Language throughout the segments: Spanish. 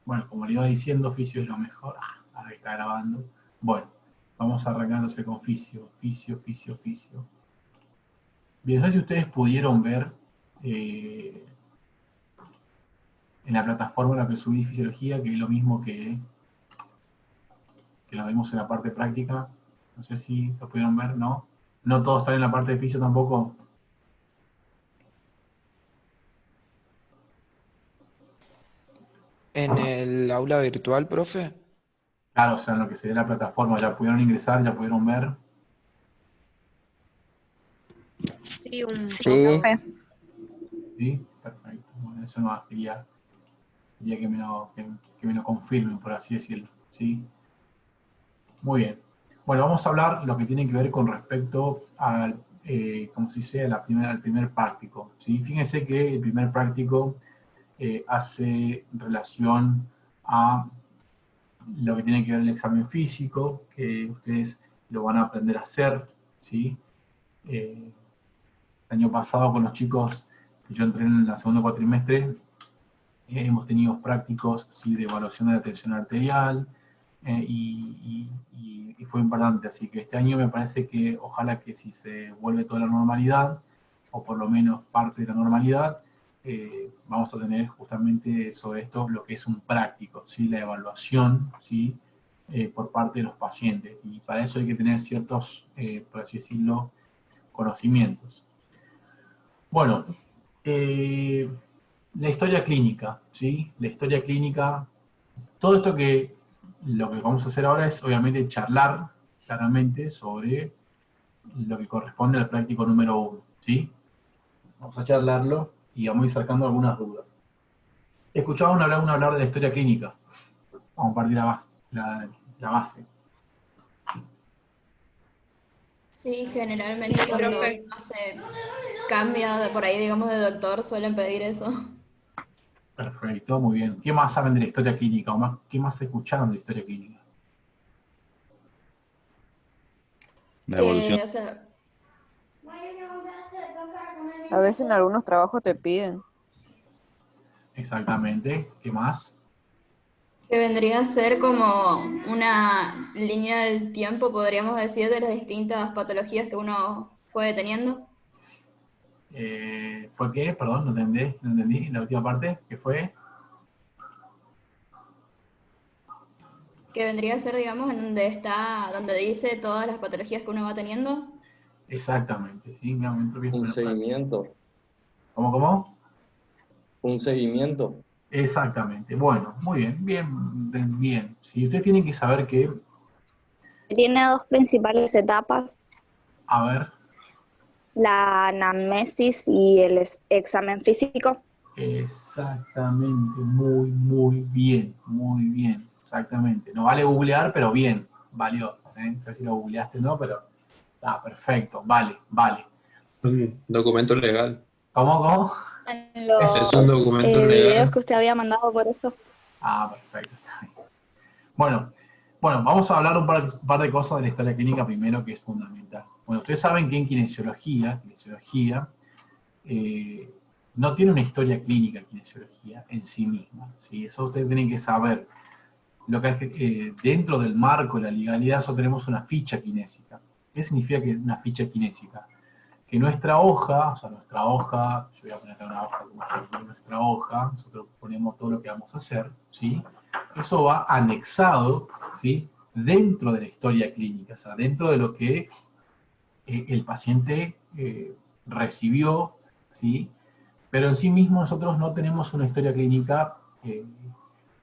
Bueno, como le iba diciendo, fisio es lo mejor. Ahora que está grabando. Bueno, vamos arrancándose con fisio. Bien, no sé si ustedes pudieron ver en la plataforma en la que subí fisiología, que es lo mismo que lo vimos en la parte práctica. No sé si lo pudieron ver, ¿no? No todos están en la parte de fisio tampoco. En el aula virtual, profe. Claro, o sea, en lo que se ve la plataforma, ya pudieron ingresar, ya pudieron ver. Sí, un Sí, profe. ¿Sí? Perfecto. Bueno, eso no quería que me lo confirmen, por así decirlo. ¿Sí? Muy bien. Bueno, vamos a hablar lo que tiene que ver con respecto al, como se dice, al primer práctico. ¿Sí? Fíjense que el primer práctico hace relación a lo que tiene que ver el examen físico, que ustedes lo van a aprender a hacer. ¿Sí? El año pasado con los chicos que yo entré en el segundo cuatrimestre, hemos tenido prácticos, ¿sí?, de evaluación de la tensión arterial, y fue importante. Así que este año me parece que ojalá que si se vuelve toda la normalidad, o por lo menos parte de la normalidad, vamos a tener justamente sobre esto lo que es un práctico, ¿sí?, la evaluación, ¿sí?, por parte de los pacientes. Y para eso hay que tener ciertos, por así decirlo, conocimientos. Bueno, la historia clínica, ¿sí? La historia clínica, todo esto lo que vamos a hacer ahora es obviamente charlar claramente sobre lo que corresponde al práctico número 1, ¿sí? Vamos a charlarlo y vamos a ir sacando algunas dudas. ¿Escuchaban hablar de la historia clínica? Vamos a partir la base. Sí, Sí, generalmente cuando profe. uno se cambia de por ahí, digamos, de doctor, suelen pedir eso. Perfecto, muy bien. ¿Qué más saben de la historia clínica? O más, ¿qué más escucharon de la historia clínica? la evolución. Que, o sea, A veces en algunos trabajos te piden. Exactamente. ¿Qué más? que vendría a ser como una línea del tiempo, podríamos decir, de las distintas patologías que uno fue teniendo. ¿Fue qué? Perdón, no entendí la última parte. ¿Qué fue? Que vendría a ser, digamos, en donde está, donde dice todas las patologías que uno va teniendo. Exactamente, ¿sí? Un seguimiento, ¿Cómo? un seguimiento. Exactamente. Bueno, muy bien, bien. Si ustedes tienen que saber que, Tiene dos principales etapas, a ver, la anamnesis y el examen físico. exactamente, muy bien, exactamente. No vale googlear, pero bien, valió. No sé si lo googleaste o no, pero está perfecto, vale. Un documento legal. ¿Cómo? En Ese es un los documento videos legal. que usted había mandado por eso. Perfecto, está bien. Bueno, vamos a hablar un par de cosas de la historia clínica primero, que es fundamental. Bueno, ustedes saben que en kinesiología eh, no tiene una historia clínica kinesiología en sí misma, ¿sí? Eso ustedes tienen que saber. Lo que es que dentro del marco de la legalidad nosotros tenemos una ficha kinésica. ¿Qué significa que es una ficha kinésica? Que nuestra hoja, yo voy a poner acá una hoja, nuestra hoja, nosotros ponemos todo lo que vamos a hacer, ¿sí? Eso va anexado, ¿sí?, dentro de la historia clínica, o sea, dentro de lo que el paciente recibió, ¿sí? Pero en sí mismo nosotros no tenemos una historia clínica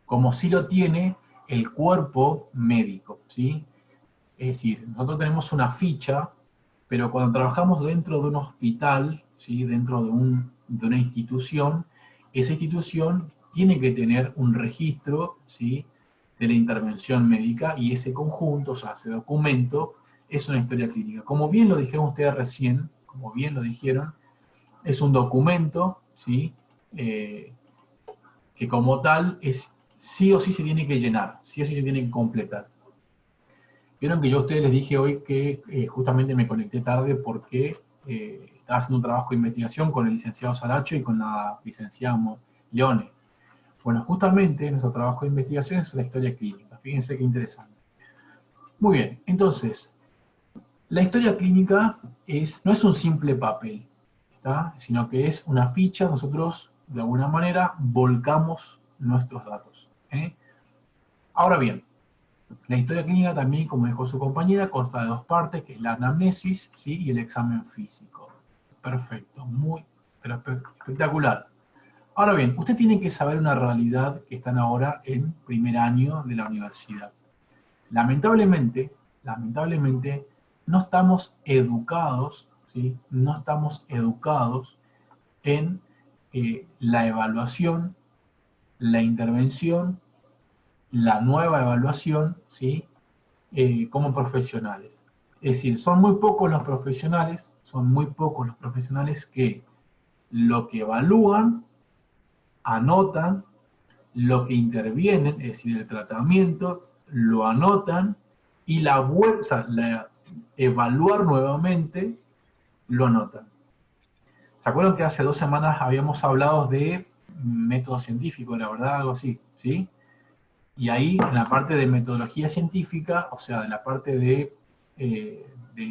como sí lo tiene el cuerpo médico, ¿sí? Es decir, nosotros tenemos una ficha, pero cuando trabajamos dentro de un hospital, ¿sí?, dentro de una institución, esa institución tiene que tener un registro, ¿sí?, de la intervención médica, y ese conjunto, o sea, ese documento, es una historia clínica. Como bien lo dijeron ustedes recién, como bien lo dijeron, es un documento, ¿sí?, que como tal sí o sí se tiene que llenar, sí o sí se tiene que completar. Vieron que yo a ustedes les dije hoy que justamente me conecté tarde porque estaba haciendo un trabajo de investigación con el licenciado Saracho y con la licenciada Leone. Bueno, justamente nuestro trabajo de investigación es la historia clínica. Fíjense qué interesante. Muy bien, entonces, la historia clínica no es un simple papel, ¿está? Sino que es una ficha, nosotros de alguna manera volcamos nuestros datos. Ahora bien, la historia clínica también, como dijo su compañera, consta de dos partes, que es la anamnesis, ¿sí? Y el examen físico. Perfecto, pero espectacular. Ahora bien, usted tiene que saber una realidad que están ahora en primer año de la universidad. Lamentablemente, no estamos educados, ¿sí? No estamos educados en la evaluación, la intervención, la nueva evaluación, ¿sí? Como profesionales. Es decir, son muy pocos los profesionales que lo que evalúan, anotan, lo que intervienen, es decir, el tratamiento, lo anotan, y evaluar nuevamente, lo anotan. ¿Se acuerdan que hace 2 semanas habíamos hablado de método científico, la verdad, algo así, ¿sí? Y ahí, en la parte de metodología científica, o sea, de la parte de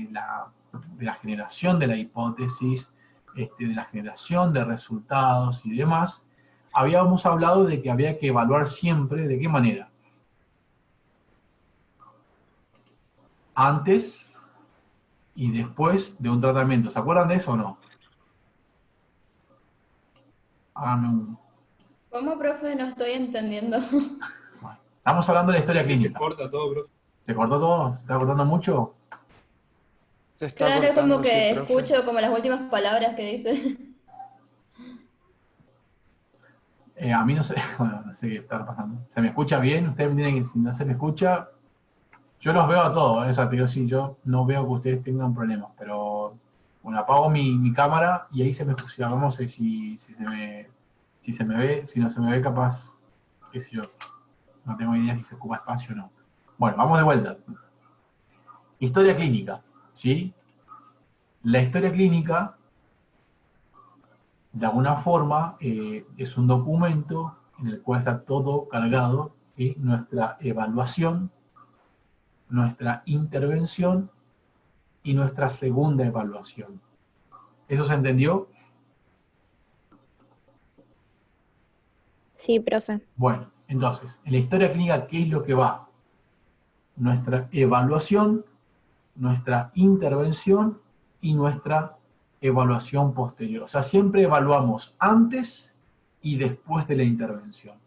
la generación de la hipótesis, de la generación de resultados y demás, habíamos hablado de que había que evaluar siempre, ¿de qué manera? Antes y después de un tratamiento. ¿Se acuerdan de eso o no? ¿Cómo, profe? No estoy entendiendo. Bueno, estamos hablando de la historia Se clínica. corta todo, profe. ¿Se cortó todo? ¿Se está cortando mucho? Se está Claro, es cortando, como sí, que profe. escucho como las últimas palabras que dice. A mí no sé, bueno, no sé qué está pasando. ¿Se me escucha bien? Ustedes me dicen que si no se me escucha, yo los veo a todos, o sea, te digo, sí, yo no veo que ustedes tengan problemas, pero bueno, apago mi cámara y ahí se me escucha. Vamos a ver si se me ve, si no se me ve capaz, qué sé yo, no tengo idea si se ocupa espacio o no. Bueno, vamos de vuelta. Historia clínica, ¿sí? La historia clínica, de alguna forma, es un documento en el cual está todo cargado, ¿sí? Nuestra evaluación, nuestra intervención y nuestra segunda evaluación. ¿Eso se entendió? Sí, profe. Bueno, entonces, en la historia clínica, ¿qué es lo que va? Nuestra evaluación, nuestra intervención y nuestra evaluación posterior. O sea, siempre evaluamos antes y después de la intervención,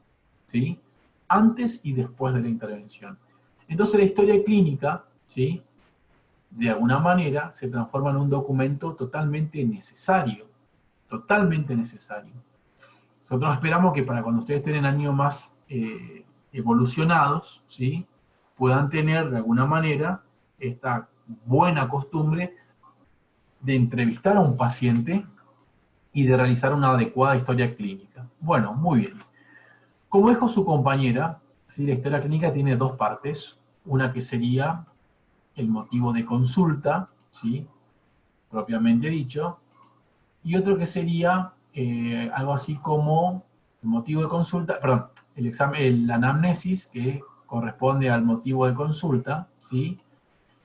¿sí? Antes y después de la intervención. Entonces la historia clínica, ¿sí? De alguna manera se transforma en un documento totalmente necesario, totalmente necesario. Nosotros esperamos que para cuando ustedes estén en años más evolucionados, ¿sí? Puedan tener de alguna manera esta buena costumbre de entrevistar a un paciente y de realizar una adecuada historia clínica. Bueno, muy bien. Como dijo su compañera, ¿sí? La historia clínica tiene dos partes. Una que sería el motivo de consulta, ¿sí? Propiamente dicho, y otro que sería algo así como el motivo de consulta, perdón, el examen, la anamnesis, que corresponde al motivo de consulta, ¿sí?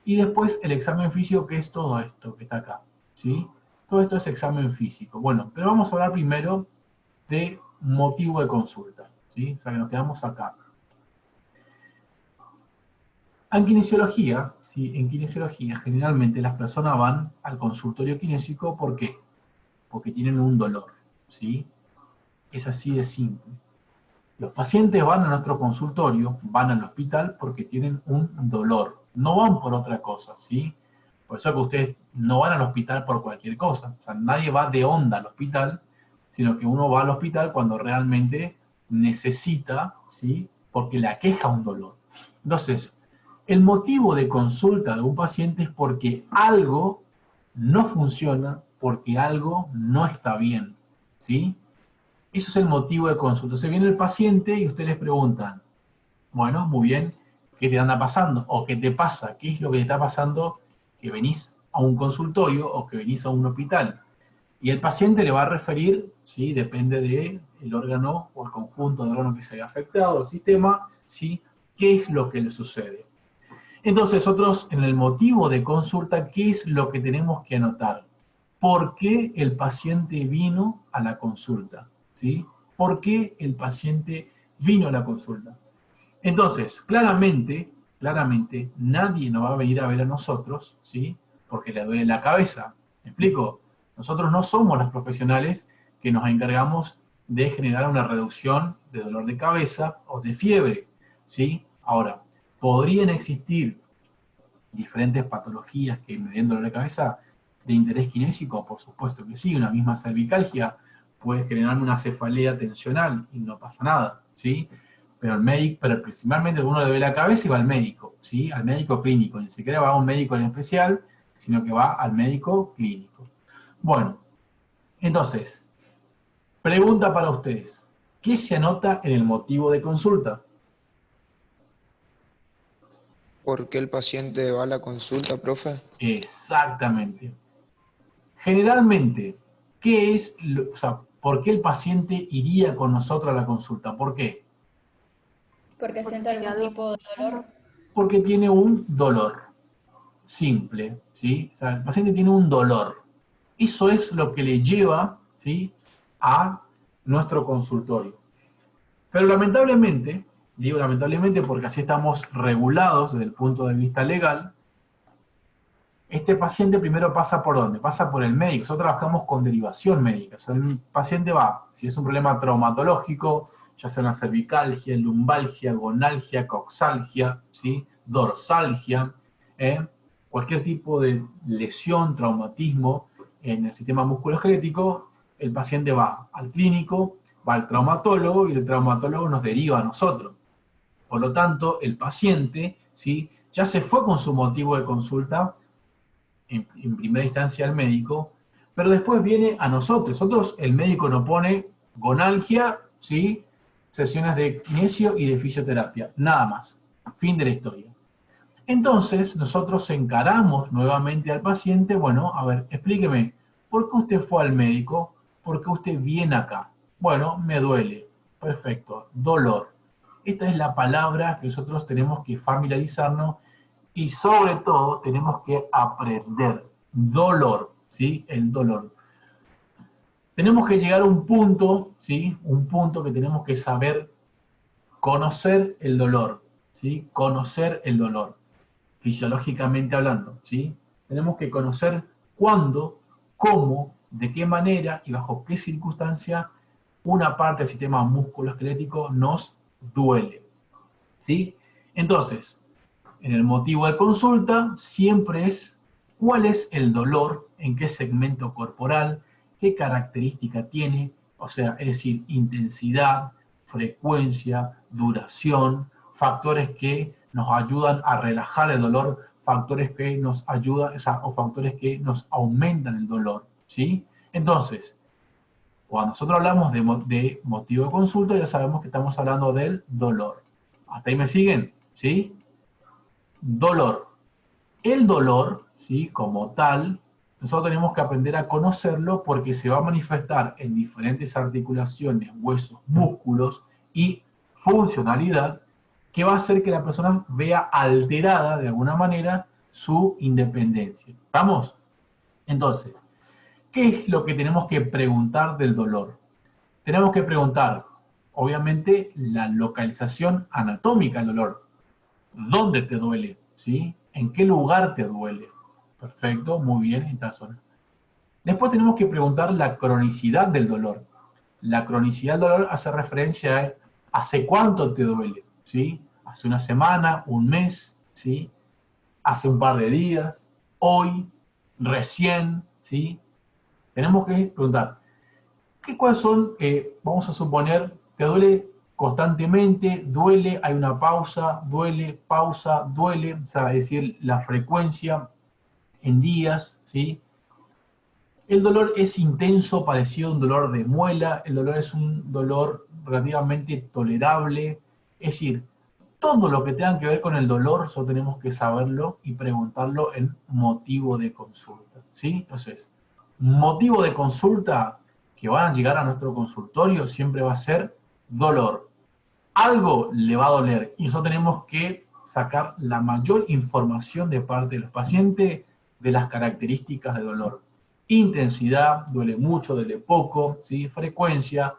Y después el examen físico, que es todo esto que está acá, ¿sí? Todo esto es examen físico. Bueno, pero vamos a hablar primero de motivo de consulta, ¿sí? O sea que nos quedamos acá. En kinesiología, ¿sí? En kinesiología generalmente las personas van al consultorio kinésico, ¿por qué? Porque tienen un dolor, ¿sí? Es así de simple. Los pacientes van a nuestro consultorio, van al hospital porque tienen un dolor, no van por otra cosa, ¿sí? Por eso que ustedes no van al hospital por cualquier cosa, o sea, nadie va de onda al hospital, sino que uno va al hospital cuando realmente necesita, ¿sí? Porque le aqueja un dolor. Entonces, el motivo de consulta de un paciente es porque algo no funciona, porque algo no está bien, ¿sí? Eso es el motivo de consulta. Entonces viene el paciente y ustedes les preguntan, bueno, muy bien, ¿qué te anda pasando? ¿O qué te pasa? ¿Qué es lo que te está pasando que venís a un consultorio o que venís a un hospital? Y el paciente le va a referir, ¿sí? Depende del órgano o el conjunto de órganos que se haya afectado, el sistema, ¿sí? ¿Qué es lo que le sucede? Entonces, nosotros en el motivo de consulta, ¿qué es lo que tenemos que anotar? ¿Por qué el paciente vino a la consulta? ¿Sí? ¿Por qué el paciente vino a la consulta? Entonces, claramente, nadie nos va a venir a ver a nosotros, ¿sí? Porque le duele la cabeza. ¿Me explico? Nosotros no somos los profesionales que nos encargamos de generar una reducción de dolor de cabeza o de fiebre, ¿sí? Ahora, ¿podrían existir diferentes patologías que me den dolor de cabeza de interés kinésico? Por supuesto que sí. Una misma cervicalgia puede generar una cefalea tensional y no pasa nada, ¿sí? Pero principalmente uno le duele la cabeza y va al médico, ¿sí? Al médico clínico. Ni siquiera va a un médico en especial, sino que va al médico clínico. Bueno, entonces, pregunta para ustedes. ¿Qué se anota en el motivo de consulta? ¿Por qué el paciente va a la consulta, profe? Exactamente. Generalmente, ¿por qué el paciente iría con nosotros a la consulta? ¿Por qué? Porque siente algún tipo de dolor. Porque tiene un dolor simple, ¿sí? O sea, el paciente tiene un dolor. Eso es lo que le lleva, ¿sí?, a nuestro consultorio. Pero lamentablemente, digo lamentablemente porque así estamos regulados desde el punto de vista legal, este paciente primero pasa ¿por dónde? Pasa por el médico. Nosotros trabajamos con derivación médica. O sea, el paciente va, si es un problema traumatológico, ya sea una cervicalgia, lumbalgia, gonalgia, coxalgia, ¿sí?, dorsalgia, cualquier tipo de lesión, traumatismo en el sistema musculoesquelético, el paciente va al clínico, va al traumatólogo y el traumatólogo nos deriva a nosotros. Por lo tanto, el paciente, ¿sí?, ya se fue con su motivo de consulta, en primera instancia al médico, pero después viene a nosotros. Nosotros, el médico nos pone gonalgia, ¿sí?, sesiones de kinesio y de fisioterapia, nada más, fin de la historia. Entonces, nosotros encaramos nuevamente al paciente, bueno, a ver, explíqueme, ¿por qué usted fue al médico? ¿Por qué usted viene acá? Bueno, me duele. Perfecto, dolor. Esta es la palabra que nosotros tenemos que familiarizarnos y sobre todo tenemos que aprender. Dolor, ¿sí? El dolor. Tenemos que llegar a un punto, ¿sí? Un punto que tenemos que saber conocer el dolor, ¿sí? Conocer el dolor, fisiológicamente hablando, ¿sí? Tenemos que conocer cuándo, cómo, de qué manera y bajo qué circunstancia una parte del sistema musculoesquelético nos duele, ¿sí? Entonces, en el motivo de consulta siempre es cuál es el dolor, en qué segmento corporal, qué característica tiene, o sea, es decir, intensidad, frecuencia, duración, factores que nos ayudan a relajar el dolor, factores que nos ayudan, o factores que nos aumentan el dolor, ¿sí? Entonces, cuando nosotros hablamos de motivo de consulta, ya sabemos que estamos hablando del dolor. ¿Hasta ahí me siguen? ¿Sí? Dolor. El dolor, ¿sí?, como tal, nosotros tenemos que aprender a conocerlo porque se va a manifestar en diferentes articulaciones, huesos, músculos y funcionalidad que va a hacer que la persona vea alterada de alguna manera su independencia. ¿Estamos? Entonces, ¿qué es lo que tenemos que preguntar del dolor? Tenemos que preguntar, obviamente, la localización anatómica del dolor. ¿Dónde te duele? ¿Sí? ¿En qué lugar te duele? Perfecto, muy bien, en esta zona. Después tenemos que preguntar la cronicidad del dolor. La cronicidad del dolor hace referencia a ¿hace cuánto te duele? ¿Sí? ¿Hace una semana, un mes? ¿Sí? ¿Hace un par de días? ¿Hoy? ¿Recién? ¿Sí? Tenemos que preguntar, ¿cuáles son, vamos a suponer, te duele constantemente, duele, hay una pausa, duele, o sea, es decir, la frecuencia en días, ¿sí? El dolor es intenso, parecido a un dolor de muela, el dolor es un dolor relativamente tolerable, es decir, todo lo que tenga que ver con el dolor, solo tenemos que saberlo y preguntarlo en motivo de consulta, ¿sí? Entonces, motivo de consulta que van a llegar a nuestro consultorio siempre va a ser dolor. Algo le va a doler y nosotros tenemos que sacar la mayor información de parte de los pacientes de las características de dolor. Intensidad, duele mucho, duele poco, ¿sí? Frecuencia,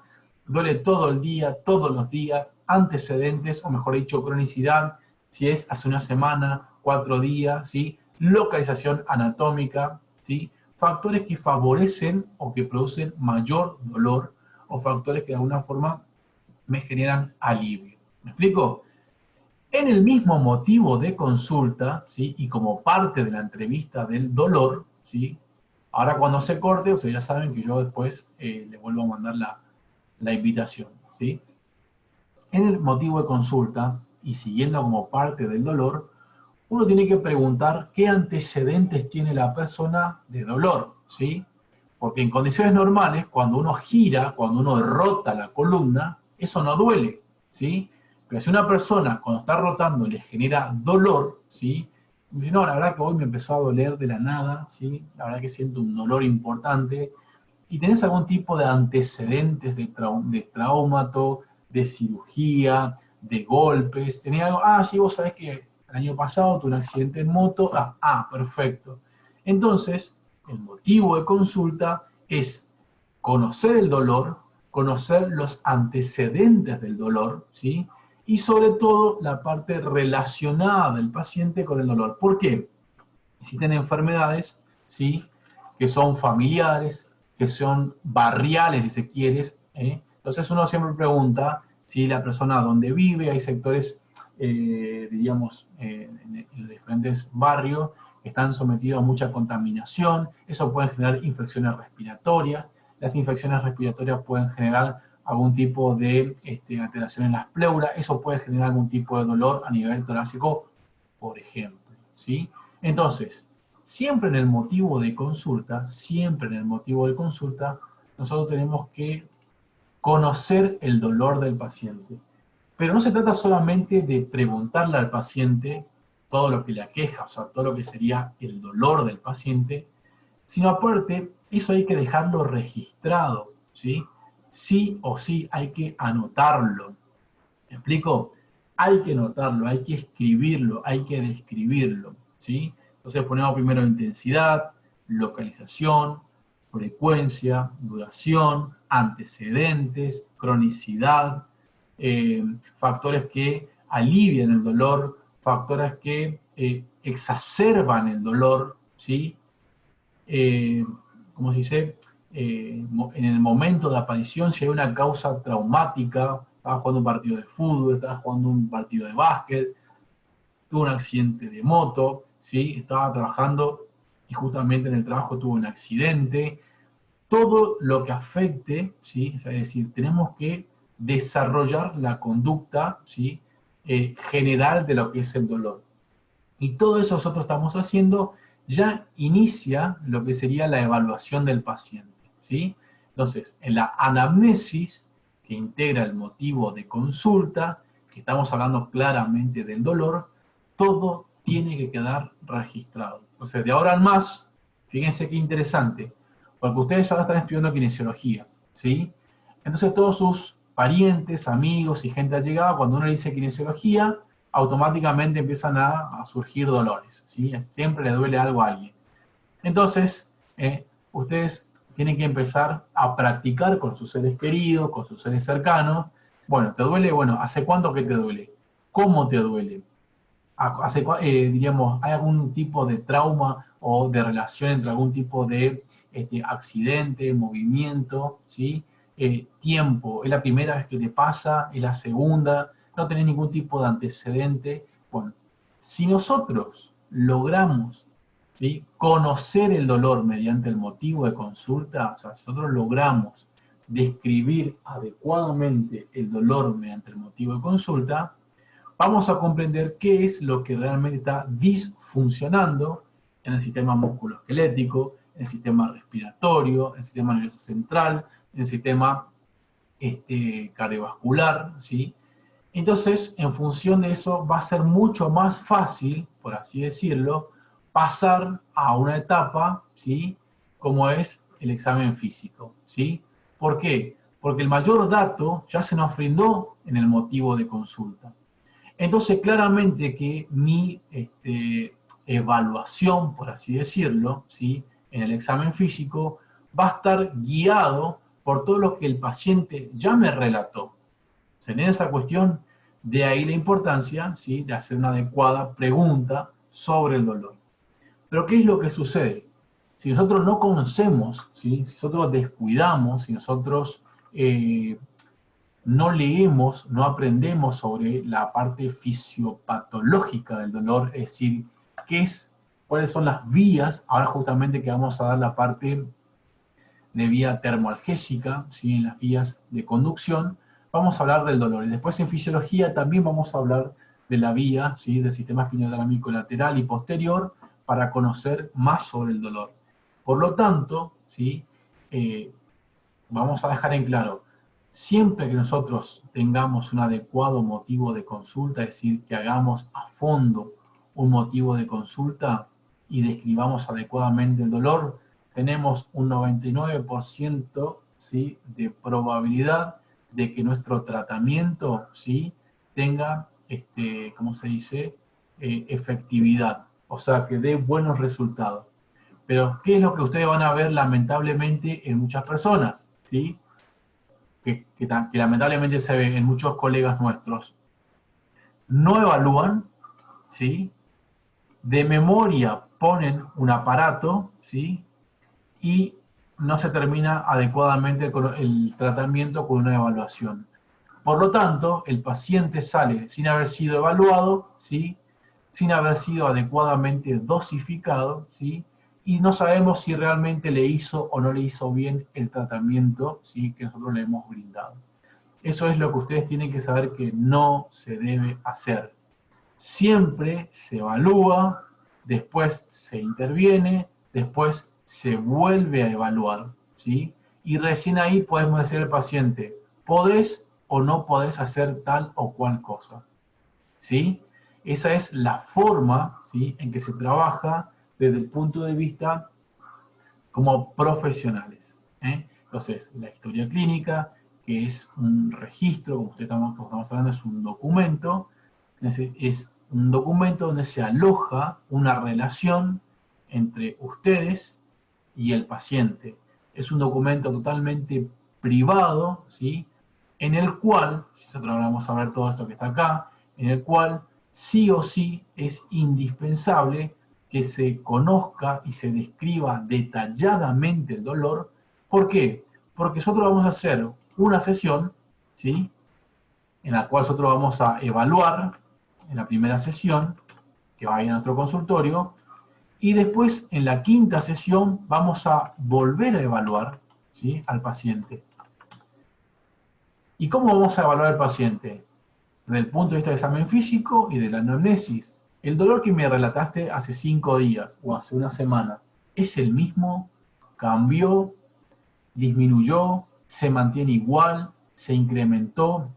duele todo el día, todos los días, antecedentes, o mejor dicho, cronicidad, si es hace una semana, 4 días, ¿sí? Localización anatómica, ¿sí? Factores que favorecen o que producen mayor dolor, o factores que de alguna forma me generan alivio. ¿Me explico? En el mismo motivo de consulta, ¿sí? Y como parte de la entrevista del dolor, ¿sí? Ahora cuando se corte, ustedes ya saben que yo después les vuelvo a mandar la invitación, ¿sí? En el motivo de consulta, y siguiendo como parte del dolor, uno tiene que preguntar qué antecedentes tiene la persona de dolor, ¿sí? Porque en condiciones normales, cuando uno gira, cuando uno rota la columna, eso no duele, ¿sí? Pero si una persona cuando está rotando le genera dolor, ¿sí? Dice, no, la verdad que hoy me empezó a doler de la nada, ¿sí? La verdad que siento un dolor importante. ¿Y tenés algún tipo de antecedentes de traumato, de cirugía, de golpes? ¿Tenés algo? Ah, sí, vos sabés que el año pasado tuve un accidente en moto. Perfecto. Entonces, el motivo de consulta es conocer el dolor, conocer los antecedentes del dolor, ¿sí? Y sobre todo la parte relacionada del paciente con el dolor. ¿Por qué? Existen enfermedades, ¿sí? Que son familiares, que son barriales, si se quiere. Entonces uno siempre pregunta si la persona donde vive, hay sectores, diríamos, en los diferentes barrios, que están sometidos a mucha contaminación, eso puede generar infecciones respiratorias, las infecciones respiratorias pueden generar algún tipo de alteración en las pleuras, eso puede generar algún tipo de dolor a nivel torácico, por ejemplo, ¿sí? Entonces, siempre en el motivo de consulta, nosotros tenemos que conocer el dolor del paciente. Pero no se trata solamente de preguntarle al paciente todo lo que le aqueja, o sea, todo lo que sería el dolor del paciente, sino aparte, eso hay que dejarlo registrado, ¿sí? Sí o sí hay que anotarlo. ¿Me explico? Hay que anotarlo, hay que escribirlo, hay que describirlo, ¿sí? Entonces ponemos primero intensidad, localización, frecuencia, duración, antecedentes, cronicidad, factores que alivian el dolor, factores que exacerban el dolor, ¿sí? Como se dice, en el momento de aparición, si hay una causa traumática, estaba jugando un partido de fútbol, estaba jugando un partido de básquet, tuvo un accidente de moto, ¿sí? Estaba trabajando y justamente en el trabajo tuvo un accidente, todo lo que afecte, ¿sí? Es decir, tenemos que desarrollar la conducta, ¿sí? General de lo que es el dolor. Y todo eso nosotros estamos haciendo, ya inicia lo que sería la evaluación del paciente, ¿sí? Entonces, en la anamnesis, que integra el motivo de consulta, que estamos hablando claramente del dolor, todo tiene que quedar registrado. Entonces, de ahora en más, fíjense qué interesante, porque ustedes ahora están estudiando kinesiología, ¿sí? Entonces, todos sus parientes, amigos y gente allegada, cuando uno le dice kinesiología, automáticamente empiezan a surgir dolores, ¿sí? Siempre le duele algo a alguien. Entonces, ustedes tienen que empezar a practicar con sus seres queridos, con sus seres cercanos. Bueno, ¿te duele? Bueno, ¿hace cuánto que te duele? ¿Cómo te duele? Diríamos, ¿hay algún tipo de trauma o de relación entre algún tipo de accidente, movimiento, ¿sí? Tiempo, ¿es la primera vez que te pasa? ¿Es la segunda? ¿No tenés ningún tipo de antecedente? Bueno, si nosotros logramos, ¿sí?, conocer el dolor mediante el motivo de consulta, o sea, si nosotros logramos describir adecuadamente el dolor mediante el motivo de consulta, vamos a comprender qué es lo que realmente está disfuncionando en el sistema musculoesquelético, en el sistema respiratorio, en el sistema nervioso central, en el sistema cardiovascular, ¿sí? Entonces, en función de eso, va a ser mucho más fácil, por así decirlo, pasar a una etapa, ¿sí?, como es el examen físico, ¿sí? ¿Por qué? Porque el mayor dato ya se nos brindó en el motivo de consulta. Entonces, claramente que mi evaluación, por así decirlo, ¿sí?, en el examen físico, va a estar guiado por todo lo que el paciente ya me relató. En esa cuestión, de ahí la importancia, ¿sí?, de hacer una adecuada pregunta sobre el dolor. Pero ¿qué es lo que sucede? Si nosotros no conocemos, ¿sí?, si nosotros descuidamos, si nosotros no leemos, no aprendemos sobre la parte fisiopatológica del dolor, es decir, cuáles son las vías, ahora justamente que vamos a dar la parte de vía termoalgésica, ¿sí?, en las vías de conducción, vamos a hablar del dolor. Y después en fisiología también vamos a hablar de la vía, ¿sí?, del sistema espinodinámico lateral y posterior, para conocer más sobre el dolor. Por lo tanto, ¿sí?, vamos a dejar en claro, siempre que nosotros tengamos un adecuado motivo de consulta, es decir, que hagamos a fondo un motivo de consulta y describamos adecuadamente el dolor, tenemos un 99%, ¿sí?, de probabilidad de que nuestro tratamiento, ¿sí?, tenga, ¿cómo se dice?, efectividad, o sea, que dé buenos resultados. Pero, ¿qué es lo que ustedes van a ver lamentablemente en muchas personas? ¿Sí? Que lamentablemente se ve en muchos colegas nuestros. No evalúan, ¿sí?, de memoria ponen un aparato, ¿sí?, y no se termina adecuadamente el tratamiento con una evaluación. Por lo tanto, el paciente sale sin haber sido evaluado, ¿sí?, sin haber sido adecuadamente dosificado, ¿sí?, y no sabemos si realmente le hizo o no le hizo bien el tratamiento, ¿sí?, que nosotros le hemos brindado. Eso es lo que ustedes tienen que saber que no se debe hacer. Siempre se evalúa, después se interviene, después se vuelve a evaluar, ¿sí? Y recién ahí podemos decir al paciente, ¿podés o no podés hacer tal o cual cosa? ¿Sí? Esa es la forma, ¿sí?, en que se trabaja desde el punto de vista como profesionales, ¿eh? Entonces, la historia clínica, que es un registro, como estamos hablando, es un documento, es un documento donde se aloja una relación entre ustedes y el paciente. Es un documento totalmente privado, ¿sí?, en el cual, si nosotros vamos a ver todo esto que está acá, en el cual sí o sí es indispensable que se conozca y se describa detalladamente el dolor. ¿Por qué? Porque nosotros vamos a hacer una sesión, ¿sí?, en la cual nosotros vamos a evaluar en la primera sesión, que va a ir a nuestro consultorio, y después en la quinta sesión vamos a volver a evaluar, ¿sí?, al paciente. ¿Y cómo vamos a evaluar al paciente? Desde el punto de vista del examen físico y de la anamnesis. El dolor que me relataste hace 5 días o hace una semana, ¿es el mismo? ¿Cambió? ¿Disminuyó? ¿Se mantiene igual? ¿Se incrementó?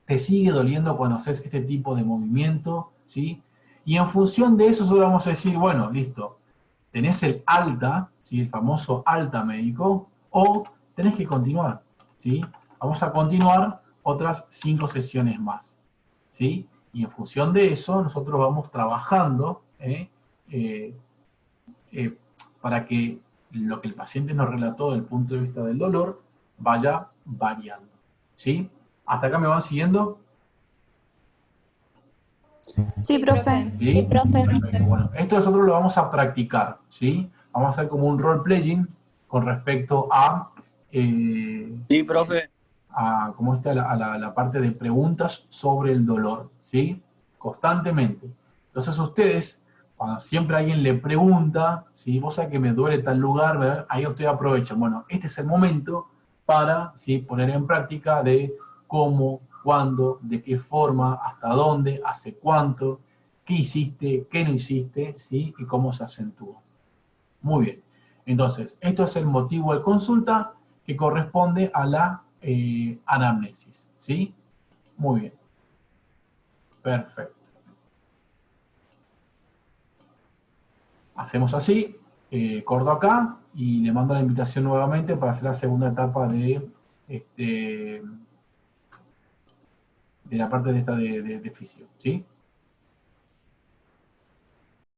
¿Te sigue doliendo cuando haces este tipo de movimiento? ¿Sí? Y en función de eso nosotros vamos a decir, bueno, listo, tenés el alta, ¿sí?, el famoso alta médico, o tenés que continuar, ¿sí? Vamos a continuar otras 5 sesiones más, ¿sí? Y en función de eso nosotros vamos trabajando para que lo que el paciente nos relató desde el punto de vista del dolor vaya variando, ¿sí? ¿Hasta acá me van siguiendo? Sí, profe. ¿Sí? Perfecto. Bueno, esto nosotros lo vamos a practicar, ¿sí? Vamos a hacer como un role-playing con respecto a, Sí, profe. ¿cómo está? A la parte de preguntas sobre el dolor, ¿sí? Constantemente. Entonces ustedes, cuando siempre alguien le pregunta, ¿sí?, vos sabés que me duele tal lugar, ¿verdad?, ahí ustedes aprovechan. Bueno, este es el momento para, ¿sí?, poner en práctica de cómo, cuándo, de qué forma, hasta dónde, hace cuánto, qué hiciste, qué no hiciste, ¿sí?, y cómo se acentúa. Muy bien. Entonces, esto es el motivo de consulta que corresponde a la anamnesis, ¿sí? Muy bien. Perfecto. Hacemos así, corto acá y le mando la invitación nuevamente para hacer la segunda etapa de la parte de esta de fisio, ¿sí?